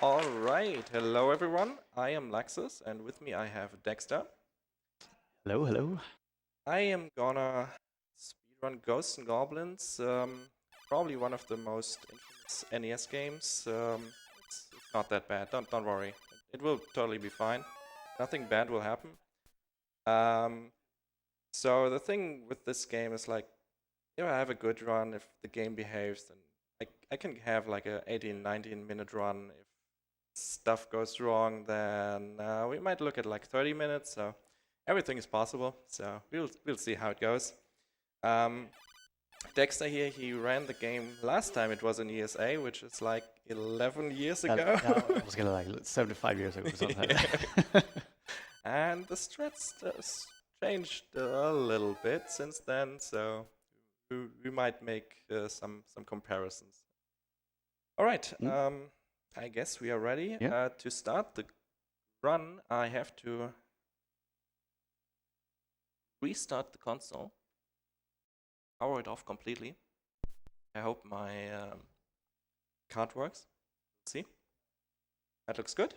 Alright, hello everyone. I am Laxxus, and with me I have Dexter. Hello, hello. I am gonna speedrun Ghosts and Goblins, probably one of the most infamous NES games. It's not that bad, don't worry. It will totally be fine. Nothing bad will happen. So the thing with this game is like, if I have a good run, if the game behaves, then I can have like a 18, 19 minute run. If stuff goes wrong, then we might look at like 30 minutes. So everything is possible. So we'll see how it goes. Dexter here, he ran the game last time it was in ESA, which is like 11 years ago. Yeah, I was gonna like 75 years ago or something. And the strats changed a little bit since then, so we might make some comparisons. All right, I guess we are ready. Yeah. To start the run, I have to restart the console, power it off completely. I hope my card works. Let's see. That looks good.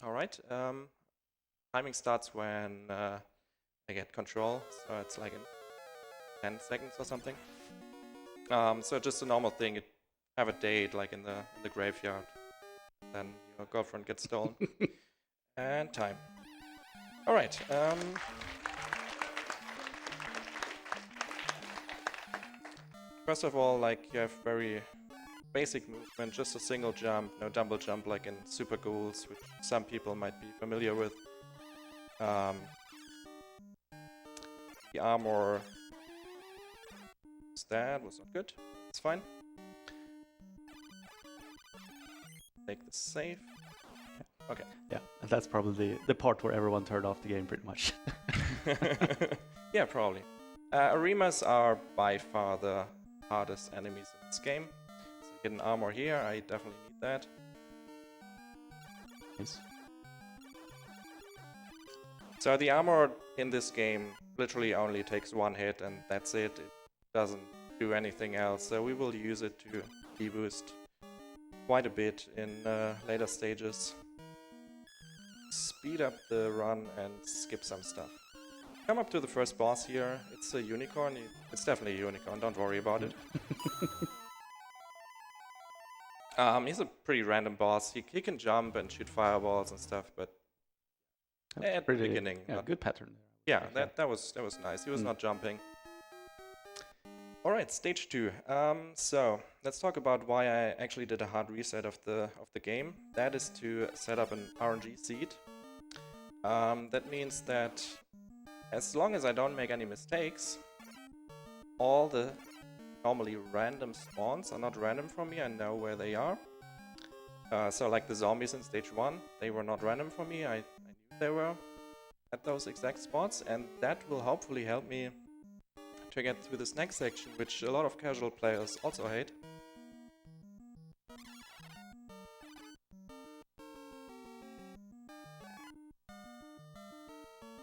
All right. Timing starts when I get control, so it's like in 10 seconds or something. So just a normal thing. You have a date like in the graveyard. Then your girlfriend gets stolen. And time. All right. First of all, like you have very basic movement, just a single jump, no double jump like in Super Ghouls, which some people might be familiar with. The armor that was not good. It's fine. Take the save. Okay. Yeah, and that's probably the part where everyone turned off the game pretty much. Yeah, probably. Arimas are by far the hardest enemies in this game. So get an armor here, I definitely need that. Nice. So the armor in this game literally only takes one hit and that's it. It doesn't do anything else. So we will use it to deboost quite a bit in later stages. Speed up the run and skip some stuff. Come up to the first boss here. It's a unicorn. It's definitely a unicorn, don't worry about it. He's a pretty random boss. He can jump and shoot fireballs and stuff, but at the beginning. Yeah, good pattern. Yeah, that was nice. He was not jumping. Alright, stage 2. So let's talk about why I actually did a hard reset of the game. That is to set up an RNG seed. That means that as long as I don't make any mistakes, all the normally random spawns are not random for me. I know where they are. So like the zombies in stage 1, they were not random for me. I knew they were at those exact spots, and that will hopefully help me to get through this next section, which a lot of casual players also hate.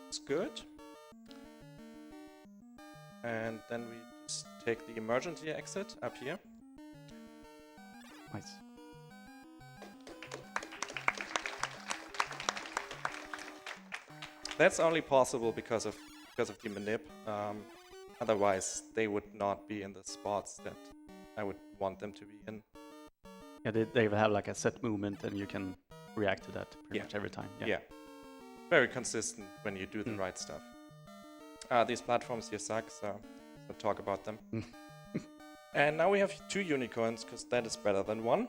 It's good. And then we just take the emergency exit up here. Nice. That's only possible because of the manip. Otherwise, they would not be in the spots that I would want them to be in. Yeah, they will have like a set movement, and you can react to that pretty much every time. Yeah. Very consistent when you do the right stuff. These platforms here suck, so we'll talk about them. And now we have 2 unicorns, because that is better than 1.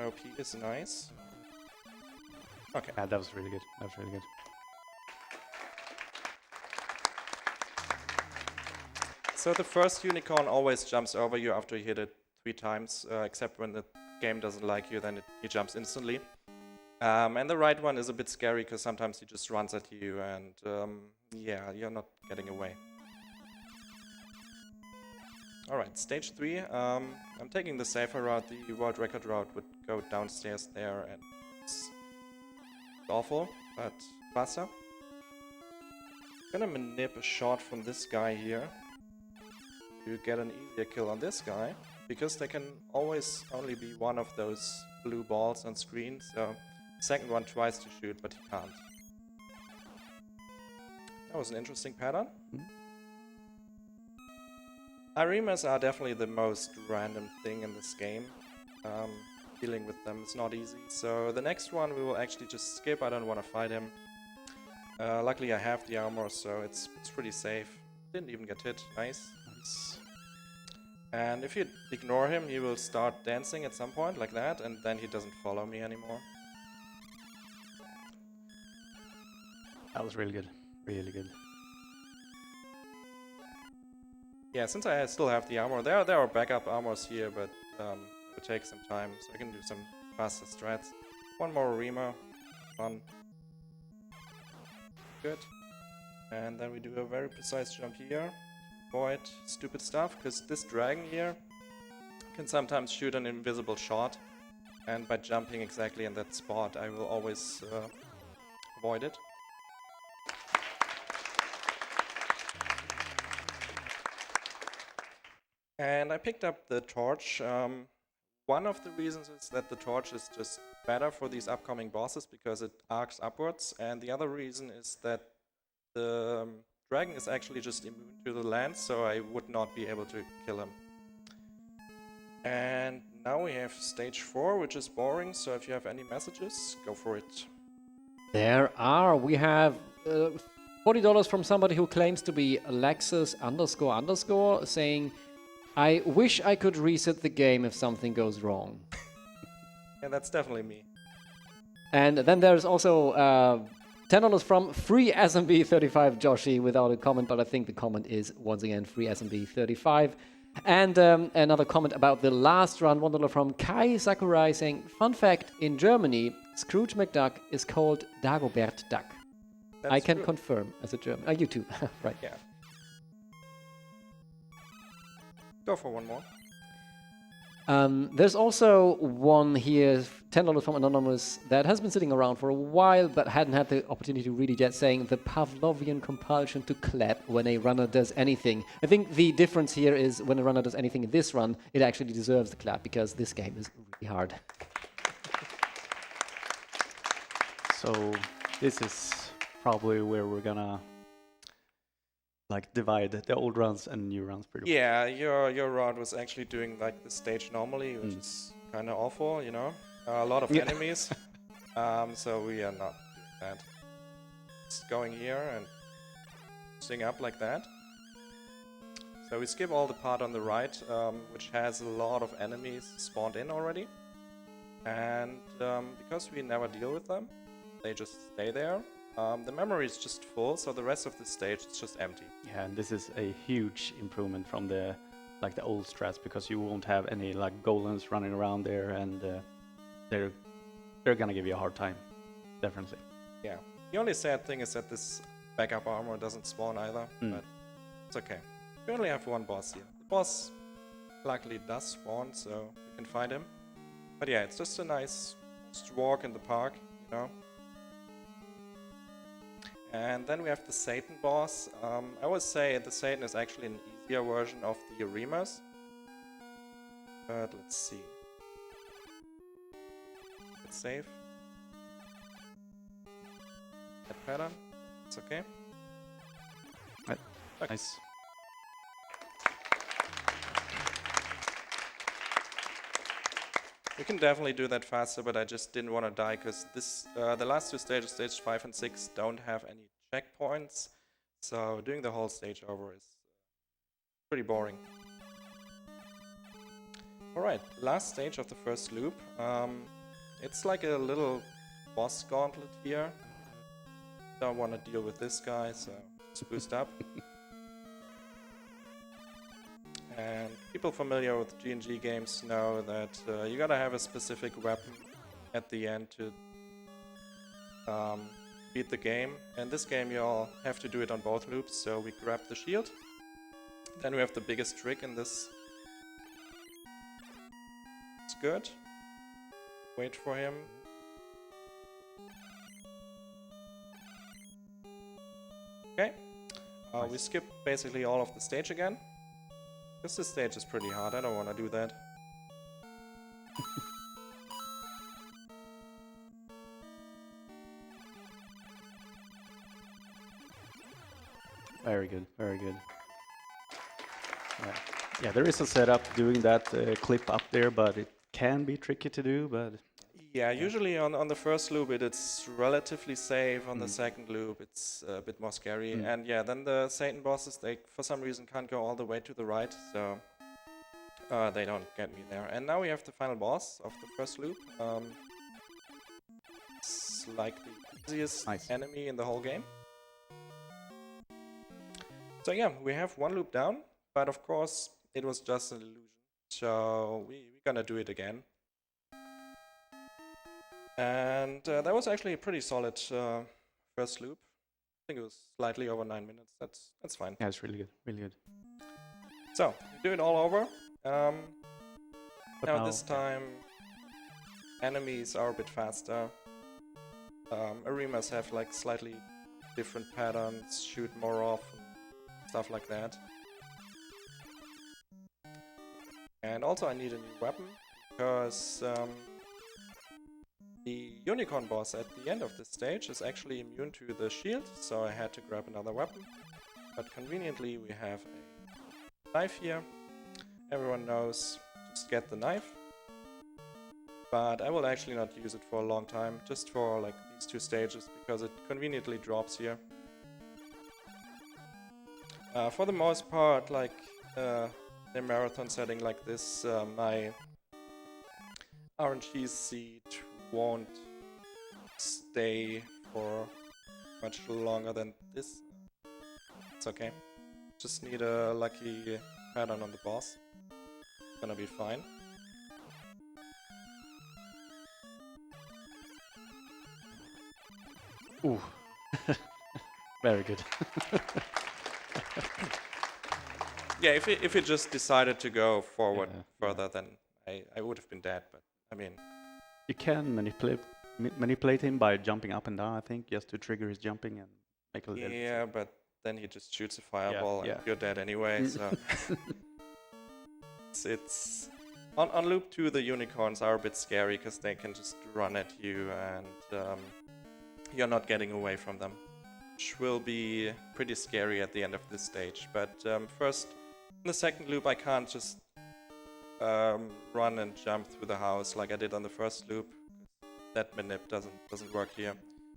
OP is nice. Okay. Yeah, that was really good. That was really good. So the first unicorn always jumps over you after you hit it 3 times, except when the game doesn't like you, then he jumps instantly. And the right one is a bit scary because sometimes he just runs at you and yeah, you're not getting away. Alright, stage 3. I'm taking the safer route. The world record route would go downstairs there, and it's awful, but faster. I'm gonna manip a shot from this guy here. to get an easier kill on this guy, because there can always only be one of those blue balls on screen, so the second one tries to shoot, but he can't. That was an interesting pattern. Aremas are definitely the most random thing in this game. Dealing with them is not easy, so the next one we will actually just skip. I don't want to fight him. Luckily I have the armor, so it's pretty safe. Didn't even get hit. Nice. And if you ignore him, he will start dancing at some point, like that, and then he doesn't follow me anymore. That was really good. Really good. Yeah, since I still have the armor, there are backup armors here, but it would take some time, so I can do some faster strats. One more Arima. Fun. Good. And then we do a very precise jump here. Avoid stupid stuff, because this dragon here can sometimes shoot an invisible shot, and by jumping exactly in that spot I will always avoid it. And I picked up the torch. One of the reasons is that the torch is just better for these upcoming bosses because it arcs upwards, and the other reason is that the dragon is actually just immune to the lance, so I would not be able to kill him. And now we have stage 4, which is boring, so if you have any messages, go for it. There are. We have $40 from somebody who claims to be Laxxus __ saying, I wish I could reset the game if something goes wrong. Yeah, that's definitely me. And then there's also $10 from Free SMB 35 Joshi without a comment, but I think the comment is once again Free SMB 35. And another comment about the last run, $1 from Kai Sakurai saying, fun fact, in Germany, Scrooge McDuck is called Dagobert Duck. That's I can true. confirm as a German. You too, right. Yeah. Go for one more. There's also one here, $10 from Anonymous, that has been sitting around for a while but hadn't had the opportunity to read it yet, saying the Pavlovian compulsion to clap when a runner does anything. I think the difference here is when a runner does anything in this run, it actually deserves the clap because this game is really hard. So this is probably where we're gonna like divide the old runs and new runs pretty much. Yeah, your rod was actually doing like the stage normally, which is kind of awful, you know. A lot of enemies, so we are not doing that. Just going here and sing up like that. So we skip all the part on the right, which has a lot of enemies spawned in already. And because we never deal with them, they just stay there. The memory is just full, so the rest of the stage is just empty. Yeah, and this is a huge improvement from the old strats, because you won't have any like golems running around there, and they're gonna give you a hard time, definitely. Yeah. The only sad thing is that this backup armor doesn't spawn either, but it's okay. We only have one boss here. The boss luckily does spawn, so we can fight him. But yeah, it's just a nice walk in the park, you know. And then we have the Satan boss. I would say the Satan is actually an easier version of the Arimas. But let's see. It's safe. That pattern. It's okay. Right. Okay. Nice. We can definitely do that faster, but I just didn't want to die because this the last two stages, stage 5 and 6, don't have any checkpoints. So doing the whole stage over is pretty boring. Alright, last stage of the first loop. It's like a little boss gauntlet here. Don't want to deal with this guy, so just boost up. And people familiar with G&G games know that you gotta have a specific weapon at the end to beat the game. And this game you all have to do it on both loops, so we grab the shield. Then we have the biggest trick in this. It's good. Wait for him. Okay. We skip basically all of the stage again. This stage is pretty hard, I don't want to do that. Very good, very good. Yeah, there is a setup doing that clip up there, but it can be tricky to do, but... Yeah, usually on the first loop it's relatively safe, on the second loop it's a bit more scary, and yeah, then the Satan bosses, they for some reason can't go all the way to the right, so they don't get me there. And now we have the final boss of the first loop. It's like the easiest enemy in the whole game. So yeah, we have one loop down, but of course it was just an illusion, so we're gonna do it again. And that was actually a pretty solid first loop. I think it was slightly over 9 minutes. That's fine. Yeah, it's really good, really good. So we do it all over. But now this time enemies are a bit faster. Arenas have like slightly different patterns, shoot more often, stuff like that. And also I need a new weapon because the unicorn boss at the end of this stage is actually immune to the shield, so I had to grab another weapon. But conveniently we have a knife here. Everyone knows, just get the knife. But I will actually not use it for a long time, just for like these two stages, because it conveniently drops here. For the most part, like in a marathon setting like this, my RNG seed won't stay for much longer than this. It's okay. Just need a lucky pattern on the boss. It's gonna be fine. Ooh. Very good. Yeah, if it just decided to go forward further, then I would have been dead, but I mean... You can manipulate him by jumping up and down, I think, just to trigger his jumping and make a little... Yeah, but then he just shoots a fireball and you're dead anyway, so... it's... On loop 2, the unicorns are a bit scary, because they can just run at you and you're not getting away from them. Which will be pretty scary at the end of this stage, but first, in the second loop I can't just run and jump through the house like I did on the first loop. That manip doesn't work here.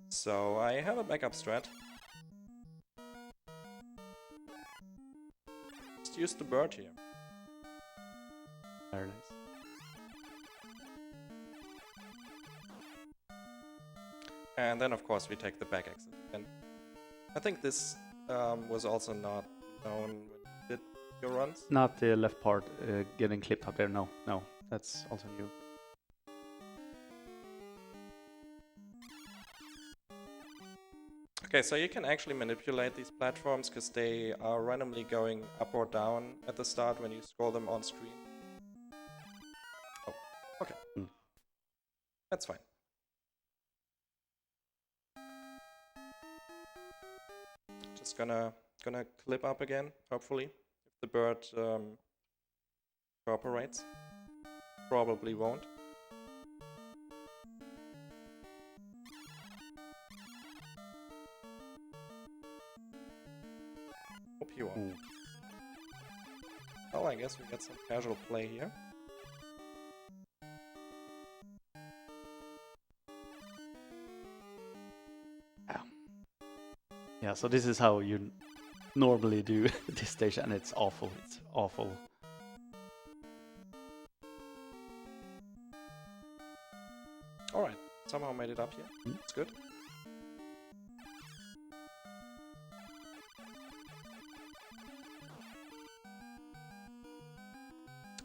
So I have a backup strat. Just use the bird here. Very nice. And then of course we take the back exit. And I think this was also not known when you did your runs. Not the left part getting clipped up there, no, that's also new. Okay, so you can actually manipulate these platforms because they are randomly going up or down at the start when you scroll them on screen. Oh, okay. That's fine. Just gonna clip up again, hopefully, if the bird cooperates. Probably won't. Hope he won't. Well, I guess we get some casual play here. Yeah, so this is how you normally do this stage, and it's awful. It's awful. Alright, somehow made it up here. It's good.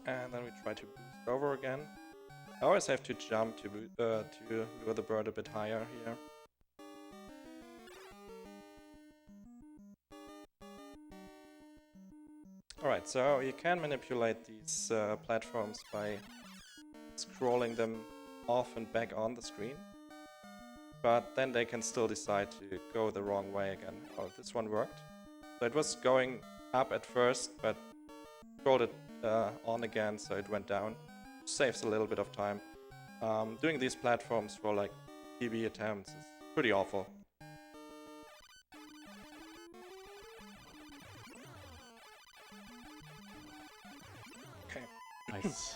And then we try to boost over again. I always have to jump to lure the bird a bit higher here. Alright, so you can manipulate these platforms by scrolling them off and back on the screen. But then they can still decide to go the wrong way again. Oh, this one worked. So it was going up at first, but controlled it on again, so it went down. Saves a little bit of time. Doing these platforms for like PB attempts is pretty awful. Okay. Nice.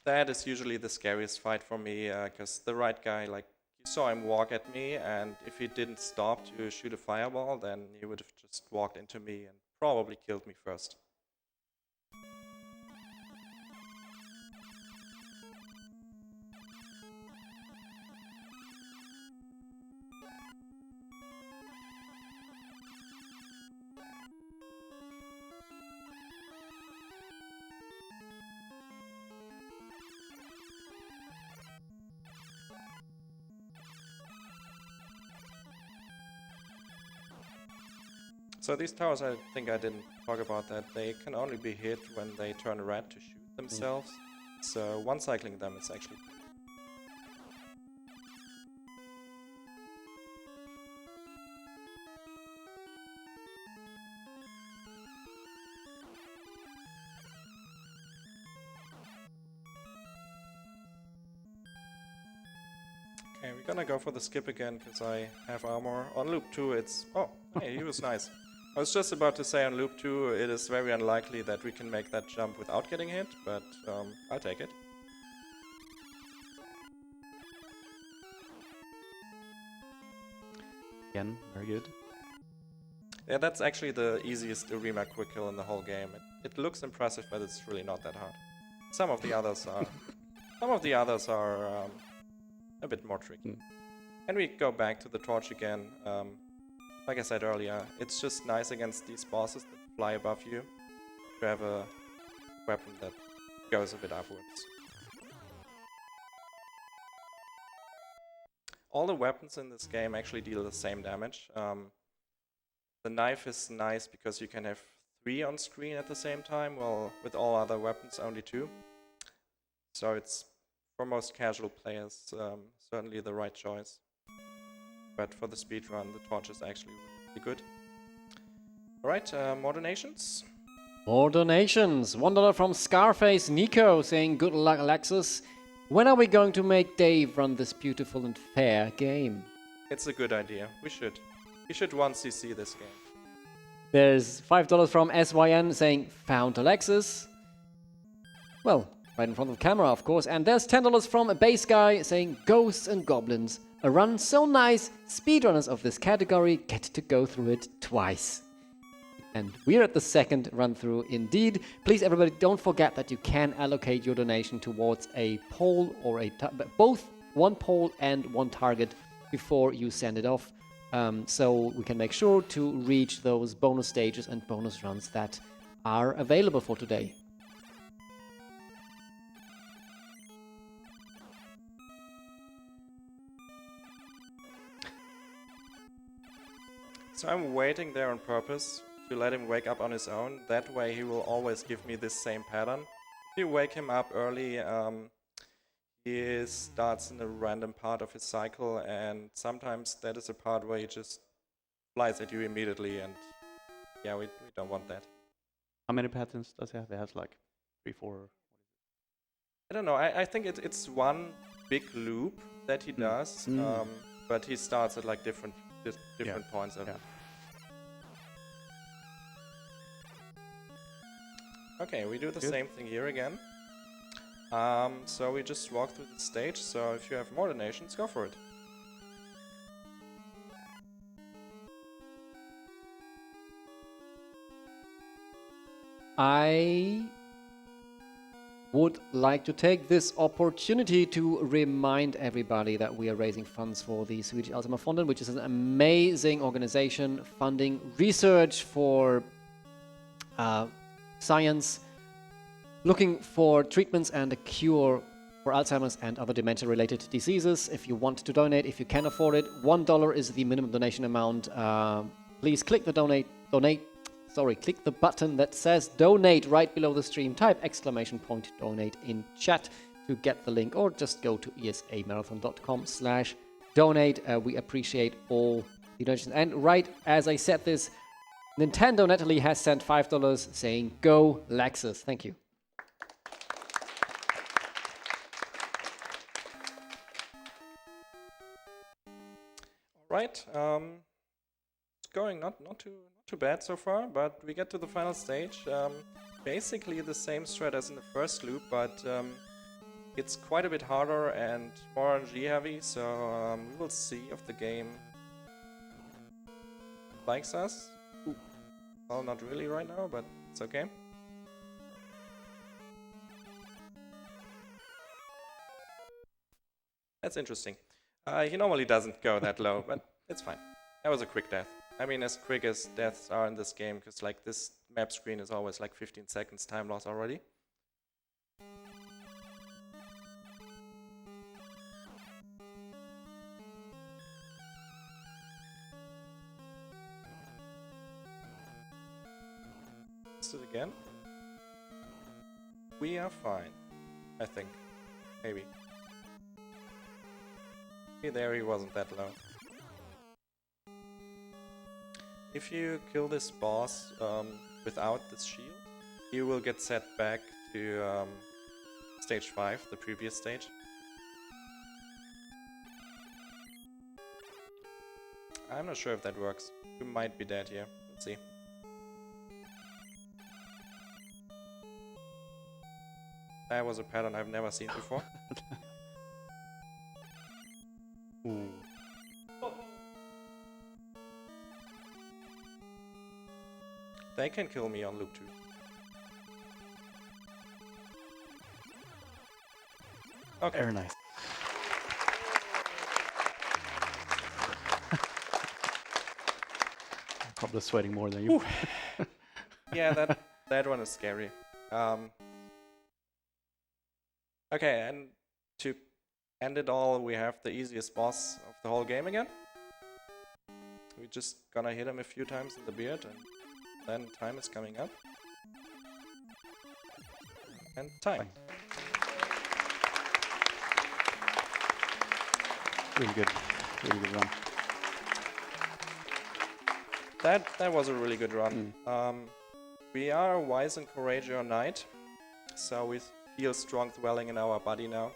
That is usually the scariest fight for me, because the right guy, like, you saw him walk at me, and if he didn't stop to shoot a fireball, then he would have just walked into me and probably killed me first. So these towers, I think I didn't talk about that. They can only be hit when they turn red to shoot themselves. So one cycling them is actually... Okay, we're gonna go for the skip again, because I have armor. On loop 2 it's... Oh, hey, he was nice. I was just about to say on loop 2 it is very unlikely that we can make that jump without getting hit, but I'll take it. Again, very good. Yeah, that's actually the easiest Urima quick kill in the whole game. It looks impressive, but it's really not that hard. Some of the others are... some of the others are a bit more tricky. And we go back to the torch again. Like I said earlier, it's just nice against these bosses that fly above you to have a weapon that goes a bit upwards. All the weapons in this game actually deal the same damage. The knife is nice because you can have 3 on screen at the same time, while with all other weapons only 2. So it's, for most casual players, certainly the right choice. But for the speedrun, the torch is actually really good. Alright, more donations? More donations. $1 from Scarface Nico saying, good luck, Laxxus. When are we going to make Dave run this beautiful and fair game? It's a good idea. We should. We should once CC this game. There's $5 from SYN saying, found Laxxus. Well, right in front of the camera, of course. And there's $10 from a base guy saying, Ghosts and Goblins. A run so nice, speedrunners of this category get to go through it twice. And we're at the second run through indeed. Please everybody don't forget that you can allocate your donation towards a poll or both one poll and one target before you send it off. So we can make sure to reach those bonus stages and bonus runs that are available for today. So I'm waiting there on purpose to let him wake up on his own. That way he will always give me this same pattern. If you wake him up early, he starts in a random part of his cycle, and sometimes that is a part where he just flies at you immediately, and yeah, we don't want that. How many patterns does he have? He has like 3, 4... I don't know, I think it's one big loop that he does, but he starts at like different points of it. Okay, we do the same thing here again. So we just walk through the stage, so if you have more donations, go for it. I would like to take this opportunity to remind everybody that we are raising funds for the Swedish Alzheimer Fonden, which is an amazing organization funding research for science, looking for treatments and a cure for Alzheimer's and other dementia-related diseases. If you want to donate, if you can afford it, $1 is the minimum donation amount. Please click the click the button that says donate right below the stream. Type !donate in chat to get the link, or just go to esamarathon.com/donate. We appreciate all the donations. And right as I said this, Nintendo Natalie has sent $5 saying, "Go Laxxus." Thank you. Right. It's going not too bad so far, but we get to the final stage. Basically the same strat as in the first loop, but it's quite a bit harder and more RNG heavy. So we will see if the game likes us. Well, not really right now, but it's okay. That's interesting. He normally doesn't go that low, but it's fine. That was a quick death. I mean, as quick as deaths are in this game, because like this map screen is always like 15 seconds time loss already. Let's do it again. We are fine, I think. Maybe. There he wasn't that low. If you kill this boss without this shield, you will get set back to stage 5, the previous stage. I'm not sure if that works. You might be dead here. Let's see. That was a pattern I've never seen before. Ooh. They can kill me on loop 2. Okay. Very nice. I'm probably sweating more than you. Yeah, that one is scary. Okay, and to end it all, we have the easiest boss of the whole game again. We're just gonna hit him a few times in the beard, and then time is coming up. And time. Really good run. That was a really good run. We are wise and courageous knight, so we feel strong dwelling in our body now.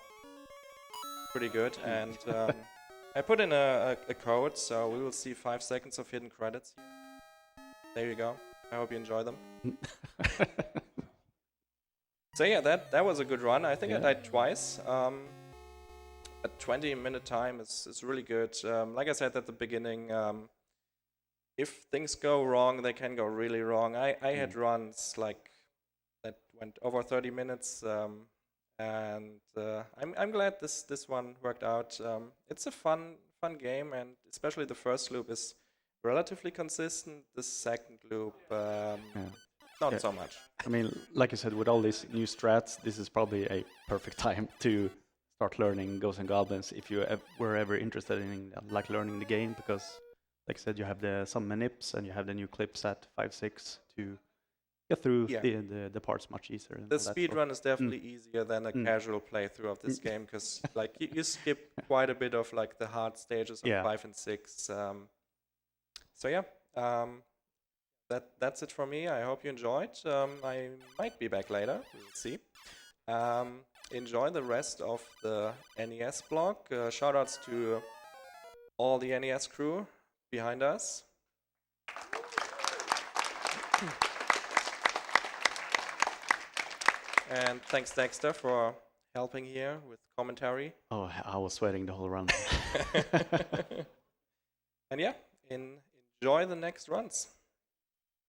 Pretty good, and I put in a code, so we will see 5 seconds of hidden credits here. There you go. I hope you enjoy them. So yeah, that was a good run. I think I died twice. A 20-minute time is really good. Like I said at the beginning, if things go wrong, they can go really wrong. I had runs like that went over 30 minutes, and I'm glad this one worked out. It's a fun game, and especially the first loop is relatively consistent. The second loop, not so much. I mean, like you said, with all these new strats, this is probably a perfect time to start learning Ghosts and Goblins if you were ever interested in like learning the game, because like I said, you have some manips and you have the new clips at 5.6 to get through the parts much easier. The speedrun is definitely easier than a casual playthrough of this game, because like you skip quite a bit of like the hard stages of 5 and 6. So yeah, that's it for me. I hope you enjoyed. I might be back later. We'll see. Enjoy the rest of the NES blog. Shoutouts to all the NES crew behind us. And thanks Dexter for helping here with commentary. Oh, I was sweating the whole run. And yeah, enjoy the next runs.